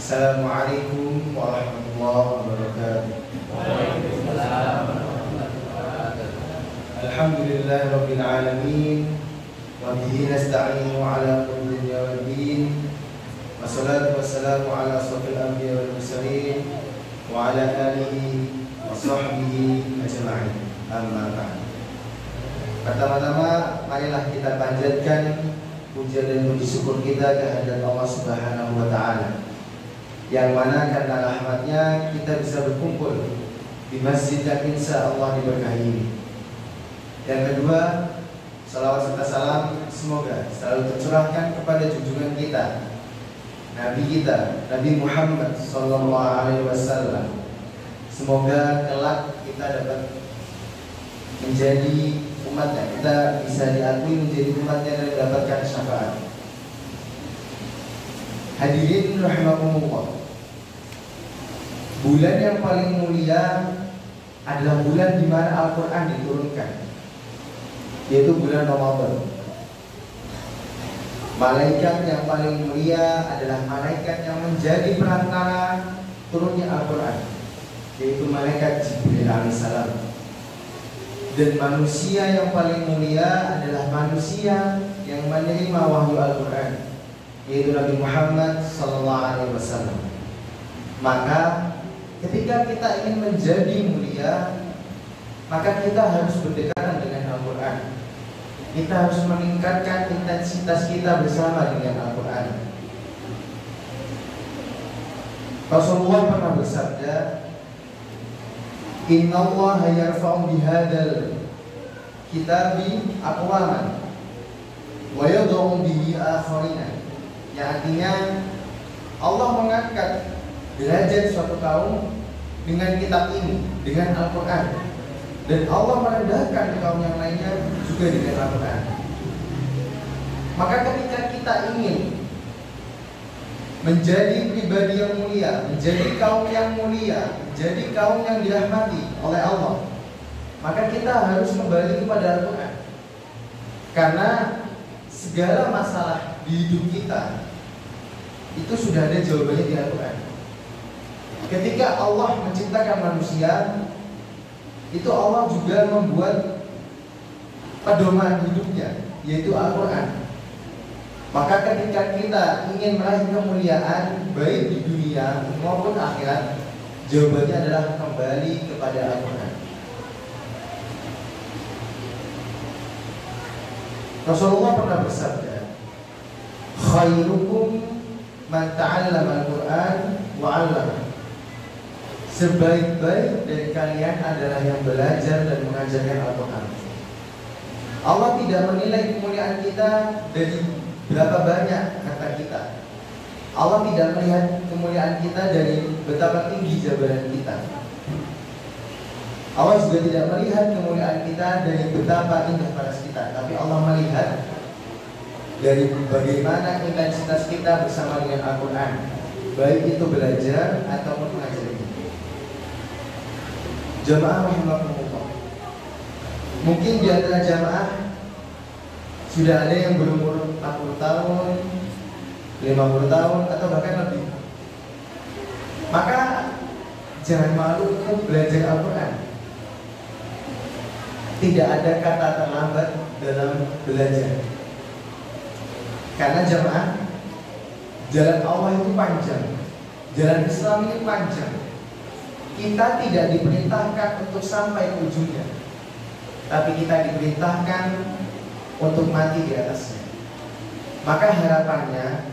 Assalamualaikum warahmatullahi wabarakatuh. Waalaikumsalam warahmatullahi wabarakatuh. Alhamdulillahirabbil alamin wa bihi nasta'inu ala umuri dunya waddin. Wassalatu wassalamu ala asyrofil anbiya'i wal mursalin wa ala alihi wa sahbihi ajma'in. Amma ba'd. Pertama-tama marilah kita panjatkan puja dan puji syukur kita kehadirat Allah Subhanahu wa taala, yang mana karena rahmatnya kita bisa berkumpul di masjid yang insya Allah diberkahi ini. Yang kedua, salawat serta salam semoga selalu tercurahkan kepada junjungan kita, Nabi kita, Nabi Muhammad SAW. Semoga kelak kita dapat menjadi umatnya, kita bisa diakui menjadi umatnya dan mendapatkan syafaat. Hadirin rahimakumullah, bulan yang paling mulia adalah bulan di mana Al-Quran diturunkan, yaitu bulan Ramadan. Malaikat yang paling mulia adalah malaikat yang menjadi perantara turunnya Al-Quran, yaitu malaikat Jibril alaihissalam. Dan manusia yang paling mulia adalah manusia yang menerima wahyu Al-Quran, yaitu Nabi Muhammad SAW. Maka ketika kita ingin menjadi mulia, maka kita harus berdekatan dengan Al-Quran. Kita harus meningkatkan intensitas kita bersama dengan Al-Quran. Rasulullah pernah bersabda, Inna Allah yarfa'u bihadal kitabi aqwaman wa yad'u bihi akharina. Yang artinya Allah mengangkat derajat suatu kaum dengan kitab ini, dengan Al-Quran, dan Allah merendahkan kaum yang lainnya juga dengan Al-Quran. Maka ketika kita ingin menjadi pribadi yang mulia, menjadi kaum yang mulia, menjadi kaum yang dirahmati oleh Allah, maka kita harus kembali kepada Al-Quran. Karena segala masalah di hidup kita itu sudah ada jawabannya di Al-Quran. Ketika Allah menciptakan manusia, itu Allah juga membuat pedoman hidupnya, yaitu Al-Quran. Maka ketika kita ingin meraih kemuliaan baik di dunia maupun akhirat, jawabannya adalah kembali kepada Al-Quran. Rasulullah pernah bersabda, khairukum man ta'allama al-Quran wa 'allama. Sebaik-baik dari kalian adalah yang belajar dan mengajarkan Al-Quran. Allah tidak menilai kemuliaan kita dari berapa banyak kata kita. Allah tidak melihat kemuliaan kita dari betapa tinggi jabatan kita. Allah juga tidak melihat kemuliaan kita dari betapa indah paras kita, tapi Allah melihat dari bagaimana intensitas kita bersama dengan Al-Quran, baik itu belajar ataupun mengajari. Jamaah rahimakumullah, mungkin di antara jamaah sudah ada yang berumur 40 tahun, 50 tahun, atau bahkan lebih. Maka jangan malu untuk belajar Al-Quran. Tidak ada kata terlambat dalam belajar. Karena jamaah, jalan Allah itu panjang, jalan Islam ini panjang. Kita tidak diperintahkan untuk sampai ke ujungnya, tapi kita diperintahkan untuk mati di atasnya. Maka harapannya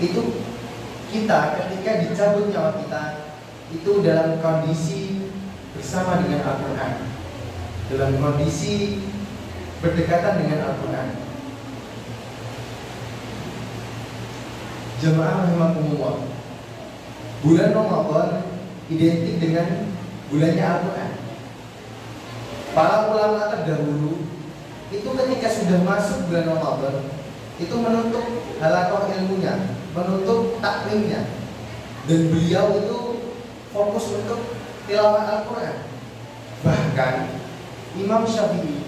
itu kita ketika dicabut nyawa kita itu dalam kondisi bersama dengan Al-Quran, dalam kondisi berdekatan dengan Al-Quran. Jemaah rahimakumullah, bulan Ramadan identik dengan bulannya Al-Quran. Para ulama terdahulu itu ketika sudah masuk bulan Ramadan itu menutup halaqah ilmunya, menutup taklimnya, dan beliau itu fokus untuk tilawah Al-Quran. Bahkan Imam Syafi'i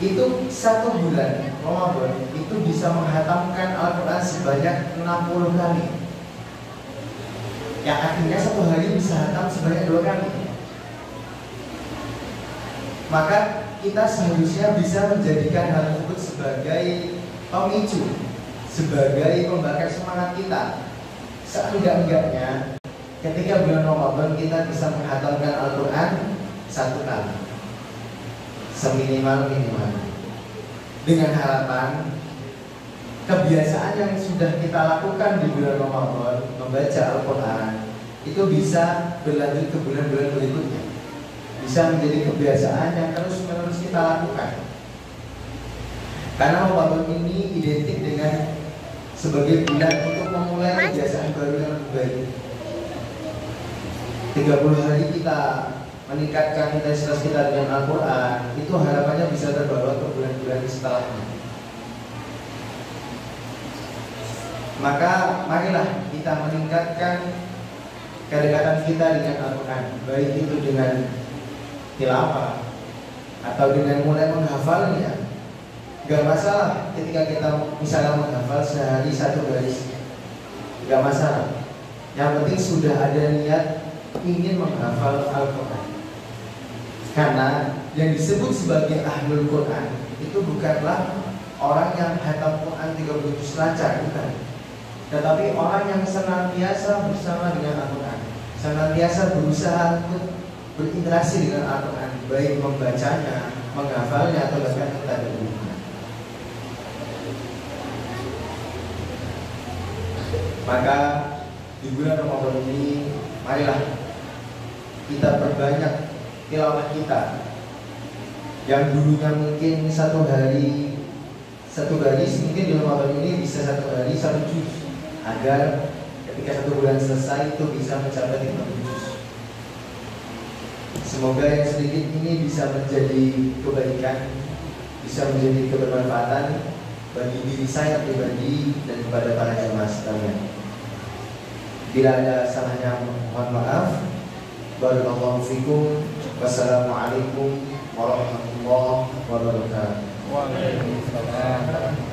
itu 1 bulan Ramadan itu bisa menghatamkan Al-Quran sebanyak 60 kali. yang artinya satu hari bisa hatam sebanyak 2 kali. Maka kita seharusnya bisa menjadikan hal tersebut sebagai pemicu, sebagai pembakar semangat kita. Seenggak-enggaknya ketika bulan Ramadan kita bisa menghatamkan Al-Quran 1 kali, seminimal-minimal, dengan harapan kebiasaan yang sudah kita lakukan di bulan Ramadan membaca Al-Quran itu bisa berlanjut ke bulan-bulan berikutnya, bisa menjadi kebiasaan yang terus-menerus kita lakukan. Karena Ramadan ini identik dengan sebagai bulan untuk memulai kebiasaan baru yang lebih baik. 30 hari kita meningkatkan intensitas kita dengan Al-Quran, itu harapannya bisa terbawa ke bulan-bulan setelahnya. Maka marilah kita meningkatkan kedekatan kita dengan Al-Quran, baik itu dengan tilawah atau dengan mulai menghafalnya. Gak masalah ketika kita misalnya menghafal sehari 1 baris, gak masalah. Yang penting sudah ada niat ingin menghafal Al-Quran. Karena yang disebut sebagai Ahlul Quran itu bukanlah orang yang hatam Quran 30 juz lancar, bukan. Tetapi orang yang senantiasa bersama dengan Al-Quran, senantiasa berusaha untuk berinteraksi dengan Al-Quran, baik membacanya, menghafalnya, atau bahkan mentadabburnya. Maka di bulan Ramadan ini marilah kita perbanyak tilawah kita. Yang dulunya mungkin 1 hari 1 baris, mungkin di Ramadan ini bisa 1 hari 1 juz, agar ketika 1 bulan selesai itu bisa mencapai 50 juz. Semoga yang sedikit ini bisa menjadi kebaikan, bisa menjadi kebermanfaatan bagi diri saya pribadi dan kepada para jemaah sekalian. Bila ada salahnya mohon maaf. Barakallahu fikum. Wassalamualaikum warahmatullahi wabarakatuh. Waalaikumsalam.